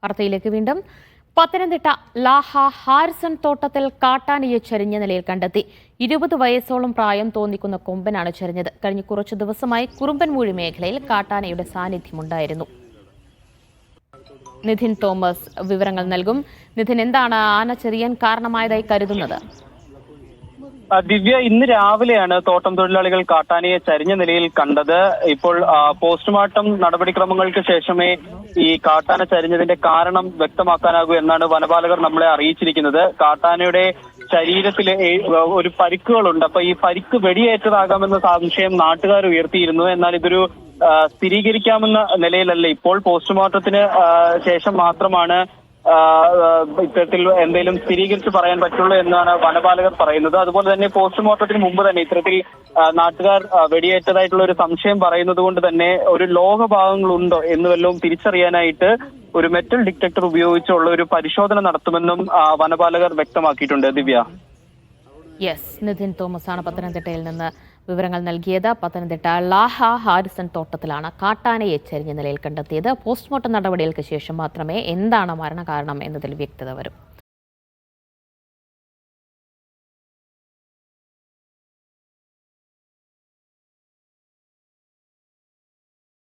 വാർത്തയിലേക്ക് വീണ്ടും. പത്തനംതിട്ട ലാഹ ഹാരിസൺ തോട്ടത്തിൽ കാട്ടാനയെ ചരിഞ്ഞ നിലയിൽ കണ്ടെത്തി. 20 വയസ്സോളം പ്രായം തോന്നിക്കുന്ന കൊമ്പനാണ് ചരിഞ്ഞത്. കഴിഞ്ഞ കുറച്ചു ദിവസമായി കുറുമ്പൻമൂഴി മേഖലയിൽ കാട്ടാനയുടെ സാന്നിധ്യമുണ്ടായിരുന്നു. നിധിൻ തോമസ് വിവരങ്ങൾ നൽകും. നിധിൻ, എന്താണ് ആന ചെറിയാൻ കാരണമായതായി കരുതുന്നത്? ദിവ്യ, ഇന്ന് രാവിലെയാണ് തോട്ടം തൊഴിലാളികൾ കാട്ടാനയെ ചരിഞ്ഞ നിലയിൽ കണ്ടത്. ഇപ്പോൾ പോസ്റ്റ്മോർട്ടം നടപടിക്രമങ്ങൾക്ക് ശേഷമേ ഈ കാട്ടാന ചരിഞ്ഞതിന്റെ കാരണം വ്യക്തമാക്കാനാകൂ എന്നാണ് വനപാലകർ നമ്മളെ അറിയിച്ചിരിക്കുന്നത്. കാട്ടാനയുടെ ശരീരത്തിൽ ഒരു പരിക്കുകളുണ്ട്. അപ്പൊ ഈ പരിക്ക് വെടിയേറ്റതാകാമെന്ന സംശയം നാട്ടുകാർ ഉയർത്തിയിരുന്നു. എന്നാൽ ഇതൊരു സ്ഥിരീകരിക്കാമെന്ന നിലയിലല്ല. ഇപ്പോൾ പോസ്റ്റ്മോർട്ടത്തിന് ശേഷം മാത്രമാണ് ഇത്തരത്തിൽ എന്തെങ്കിലും സ്ഥിരീകരിച്ച് പറയാൻ പറ്റുള്ളൂ എന്നാണ് വനപാലകർ പറയുന്നത്. അതുപോലെ തന്നെ പോസ്റ്റ്മോർട്ടത്തിന് മുമ്പ് തന്നെ ഇത്തരത്തിൽ നാട്ടുകാർ വെടിയേറ്റതായിട്ടുള്ള ഒരു സംശയം പറയുന്നത് കൊണ്ട് തന്നെ ഒരു ലോഹഭാഗങ്ങളുണ്ടോ എന്ന് വല്ലതും തിരിച്ചറിയാനായിട്ട് ഒരു മെറ്റൽ ഡിറ്റക്ടർ ഉപയോഗിച്ചുള്ള ഒരു പരിശോധന നടത്തുമെന്നും വനപാലകർ വ്യക്തമാക്കിയിട്ടുണ്ട്. ദിവ്യ. യെസ്, നിധിൻ തോമസ് ആണ് പത്തനംതിട്ടയിൽ നിന്ന് വിവരങ്ങൾ നൽകിയത്. പത്തനംതിട്ട ലാഹ ഹാരിസൺ തോട്ടത്തിലാണ് കാട്ടാനയെ ചരിഞ്ഞ നിലയിൽ കണ്ടെത്തിയത്. പോസ്റ്റ്മോർട്ടം നടപടികൾക്ക് ശേഷം മാത്രമേ എന്താണ് മരണകാരണം എന്നതിൽ വ്യക്തത വരും.